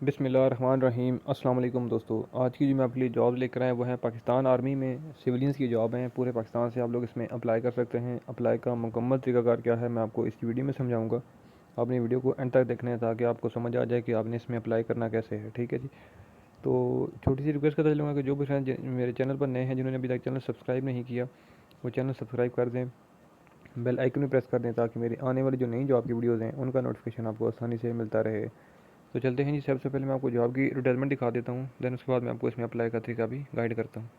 बिस्मिल्लाहिर्रहमानिर्रहीम। अस्सलाम वालेकुम दोस्तों। आज की जो मैं आपके लिए जॉब लेकर आया वो है पाकिस्तान आर्मी में सिविलियंस की जॉब है। पूरे पाकिस्तान से आप लोग इसमें अप्लाई कर सकते हैं। अप्लाई का मुकम्मल तरीकाकार क्या है मैं आपको इस वीडियो में समझाऊंगा। आपने वीडियो को एंड तक देखना है ताकि आपको समझ आ जाए कि आपने इसमें अप्लाई करना कैसे है। ठीक है जी। तो छोटी सी रिक्वेस्ट करता चलूँगा कि जो भी फ्रेंड मेरे चैनल पर नए हैं, जिन्होंने अभी तक चैनल सब्सक्राइब नहीं किया, वो चैनल सब्सक्राइब कर दें, बेल आइकन भी प्रेस कर दें ताकि मेरी आने वाली जो नई जॉब की वीडियोज़ हैं उनका नोटिफिकेशन आपको आसानी से मिलता रहे। तो चलते हैं जी। सबसे पहले मैं आपको जॉब की एडवर्टाइजमेंट दिखा देता हूँ, देन उसके बाद मैं आपको इसमें अप्लाई का तरीका भी गाइड करता हूँ।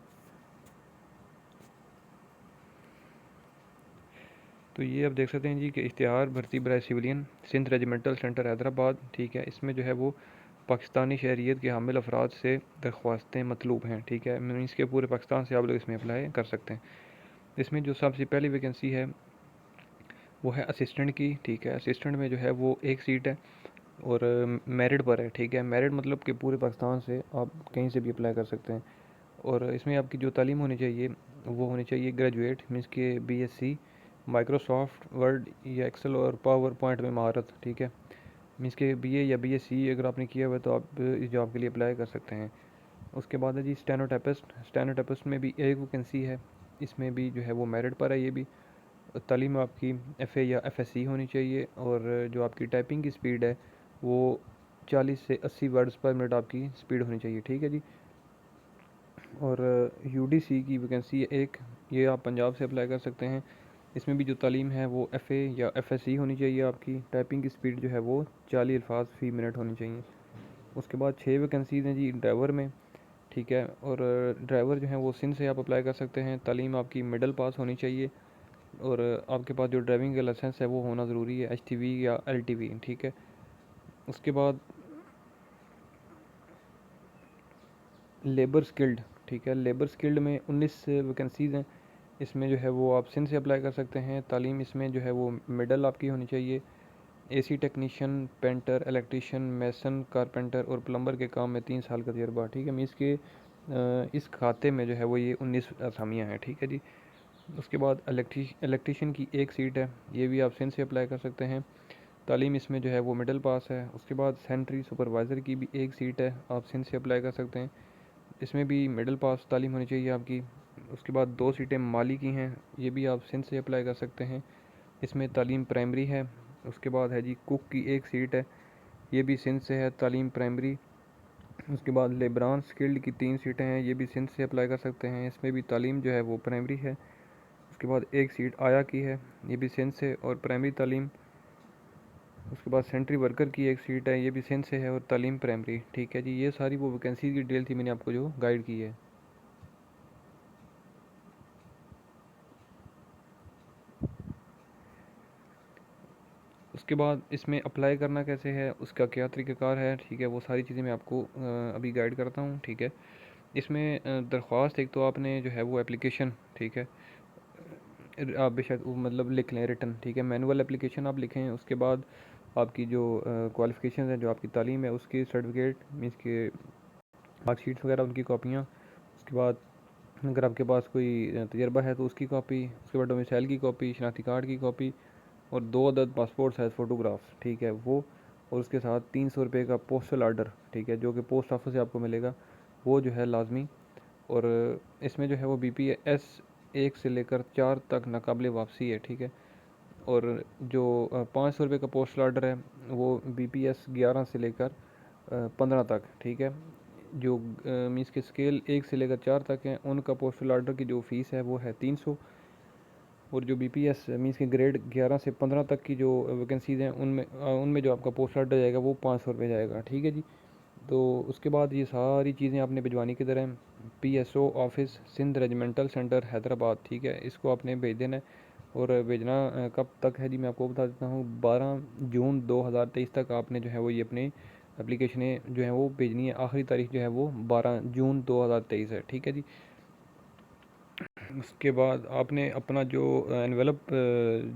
तो ये आप देख सकते हैं जी कि इश्तिहार भर्ती बराए civilian Sindh regimental centre Hyderabad. ठीक है, इसमें जो है वो पाकिस्तानी शहरियत के हामिल अफराद से दरख्वास्तें मतलूब हैं। ठीक है, मीन्स के पूरे पाकिस्तान से आप लोग इसमें अप्लाई कर सकते हैं। इसमें जो सबसे पहली वैकेंसी है वो है असिस्टेंट की। ठीक है, असिस्टेंट में जो है वो एक सीट है और मेरिट पर है। ठीक है, मेरिट मतलब कि पूरे पाकिस्तान से आप कहीं से भी अप्लाई कर सकते हैं। और इसमें आपकी जो तालीम होनी चाहिए वो होनी चाहिए ग्रेजुएट, मीन्स के बीएससी माइक्रोसॉफ्ट वर्ड या एक्सेल और पावर पॉइंट में महारत। ठीक है, मीन्स के बीए या बीएससी अगर आपने किया हुआ है तो आप इस जॉब के लिए अप्लाई कर सकते हैं। उसके बाद है जी स्टेनोटाइपिस्ट। स्टेनोटाइपिस्ट में भी एक वैकेंसी है। इसमें भी जो है वो मेरिट पर है। ये भी तालीम आपकी एफ़ए या एफएससी होनी चाहिए और जो आपकी टाइपिंग की स्पीड है वो 40 से 80 वर्ड्स पर मिनट आपकी स्पीड होनी चाहिए। ठीक है जी। और यूडीसी की वैकेंसी एक, ये आप पंजाब से अप्लाई कर सकते हैं। इसमें भी जो तालीम है वो एफ़ए या एफएससी होनी चाहिए। आपकी टाइपिंग की स्पीड जो है वो 40 अल्फाज फ़ी मिनट होनी चाहिए। उसके बाद 6 वैकेंसीज़ हैं जी ड्राइवर में। ठीक है, और ड्राइवर जो है वो सिंध से आप अप्लाई कर सकते हैं। तालीम आपकी मिडल पास होनी चाहिए और आपके पास जो ड्राइविंग का लाइसेंस है वो होना ज़रूरी है, एचटीवी या एलटीवी। ठीक है, उसके बाद लेबर स्किल्ड। ठीक है, लेबर स्किल्ड में 19 वैकेंसीज़ हैं। इसमें जो है वो आप सिंध से अप्लाई कर सकते हैं। तालीम इसमें जो है वो मिडल आपकी होनी चाहिए। AC technician, painter, electrician, mason, carpenter और प्लम्बर के काम में 3 साल का तजर्बा। ठीक है, मीन्स के इस खाते में जो है वो ये 19 असामियाँ हैं। ठीक है जी। उसके बाद इलेक्ट्रीशियन की एक सीट है, ये भी आप सिंध से अप्लाई कर सकते हैं। तालीम इसमें जो है वो मिडल पास है। उसके बाद सेंट्री सुपरवाइज़र की भी एक सीट है, आप सिंध से अप्लाई कर सकते हैं। इसमें भी मिडल पास तालीम होनी चाहिए आपकी। उसके बाद 2 सीटें माली की हैं, ये भी आप सिंध से अप्लाई कर सकते हैं। इसमें तालीम प्राइमरी है। उसके बाद है जी कुक की एक सीट है, ये भी सिंध से है, तालीम प्राइमरी। उसके बाद लेबरान स्किल्ड की 3 सीटें हैं, ये भी सिंध से अप्लाई कर सकते हैं। इसमें भी तालीम जो है वो प्राइमरी है। उसके बाद एक सीट आया की है, ये भी सिंध से और प्राइमरी तालीम। उसके बाद सेंट्री वर्कर की एक सीट है, ये भी सिंध से है और तालीम प्राइमरी। ठीक है जी, ये सारी वो वैकेंसी की डिटेल थी मैंने आपको जो गाइड की है। उसके बाद इसमें अप्लाई करना कैसे है, उसका क्या तरीक़ाकार है, ठीक है, वो सारी चीज़ें मैं आपको अभी गाइड करता हूँ। ठीक है, इसमें दरख्वास्त एक तो आपने जो है वो एप्लीकेशन, ठीक है, आप बेशक वो मतलब लिख लें रिटन। ठीक है, मैनुअल एप्लीकेशन आप लिखें। उसके बाद आपकी जो क्वालिफ़िकेशन है, जो आपकी तालीम है उसकी सर्टिफिकेट, मीन्स के मार्कशीट्स वगैरह उनकी कॉपियाँ। उसके बाद अगर आपके पास कोई तजर्बा है तो उसकी कॉपी। उसके बाद डोमिसाइल की कॉपी, शनाख्ती कार्ड की कॉपी और 2 अदद पासपोर्ट साइज़ फ़ोटोग्राफ। ठीक है, वो और उसके साथ 300 रुपये का पोस्टल आर्डर। ठीक है, जो कि पोस्ट ऑफिस से आपको मिलेगा, वो जो है लाजमी। और इसमें जो है वो BPS 1 से लेकर 4 तक नाकाबिले वापसी है। ठीक है, और जो 500 रुपये का पोस्टल आर्डर है वो BPS 11 से लेकर 15 तक। ठीक है, जो मीन्स के स्केल 1 से लेकर 4 तक हैं उनका पोस्टल आर्डर की जो फ़ीस है वो है 300। और जो BPS मीन्स के ग्रेड 11 से 15 तक की जो वैकेंसीज़ हैं उनमें जो आपका पोस्टल आर्डर जाएगा वो 500 रुपये जाएगा। ठीक है जी। तो उसके बाद ये सारी चीज़ें आपने भिजवानी किधर हैं, PSO office Sindh regimental centre Hyderabad. ठीक है, इसको आपने भेज देना है। और भेजना कब तक है जी, मैं आपको बता देता हूँ। 12 जून 2023 तक आपने जो है वो ये अपनी एप्लीकेशनें जो है वो भेजनी है। आखिरी तारीख जो है वो 12 जून 2023 है। ठीक है जी। उसके बाद आपने अपना जो एनवेलप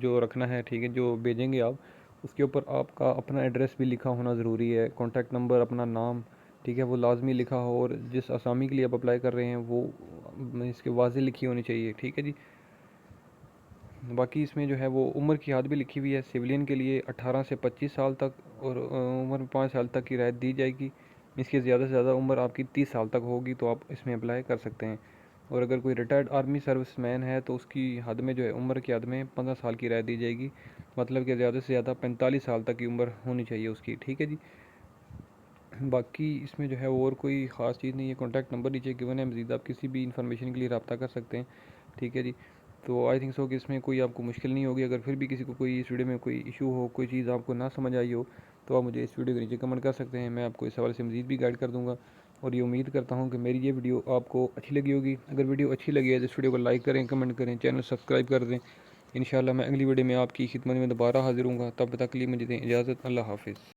जो रखना है, ठीक है, जो भेजेंगे आप, उसके ऊपर आपका अपना एड्रेस भी लिखा होना ज़रूरी है। कॉन्टैक्ट नंबर, अपना नाम, ठीक है, वो लाजमी लिखा हो। और जिस असामी के लिए आप अप्लाई कर रहे हैं वो इसके वाज़ेह लिखी होनी चाहिए। ठीक है जी। बाकी इसमें जो है वो उम्र की हद भी लिखी हुई है। सिविलियन के लिए 18 से 25 साल तक और उम्र में 5 साल तक की रियायत दी जाएगी। इसकी ज़्यादा से ज़्यादा उम्र आपकी 30 साल तक होगी तो आप इसमें अप्लाई कर सकते हैं। और अगर कोई रिटायर्ड आर्मी सर्विसमैन है तो उसकी हद में जो है उम्र की हद में 15 साल की राय दी जाएगी, मतलब कि ज़्यादा से ज़्यादा 45 साल तक की उम्र होनी चाहिए उसकी, ठीक है जी। बाकी इसमें जो है और कोई ख़ास चीज़ नहीं है। कॉन्टैक्ट नंबर नीचे गिवन है, मज़ीद आप किसी भी इन्फॉर्मेशन के लिए रब्ता कर सकते हैं, ठीक है जी। तो आई थिंक सो कि इसमें कोई आपको मुश्किल नहीं होगी। अगर फिर भी किसी को कोई इस वीडियो में कोई इशू हो, कोई चीज़ आपको ना समझ आई हो, तो आप मुझे इस वीडियो के नीचे कमेंट कर सकते हैं, मैं आपको इस हवाले से मज़ीद भी गाइड कर दूँगा। और ये उम्मीद करता हूँ कि मेरी ये वीडियो आपको अच्छी लगी होगी। अगर वीडियो अच्छी लगी है तो इस वीडियो को लाइक करें, कमेंट करें, चैनल सब्सक्राइब कर दें। इंशाल्लाह मैं अगली वीडियो में आपकी खिदमत में दोबारा हाज़िर हूँगा। तब तक के लिए मुझे दें इजाज़त। अल्लाह हाफ़िज़।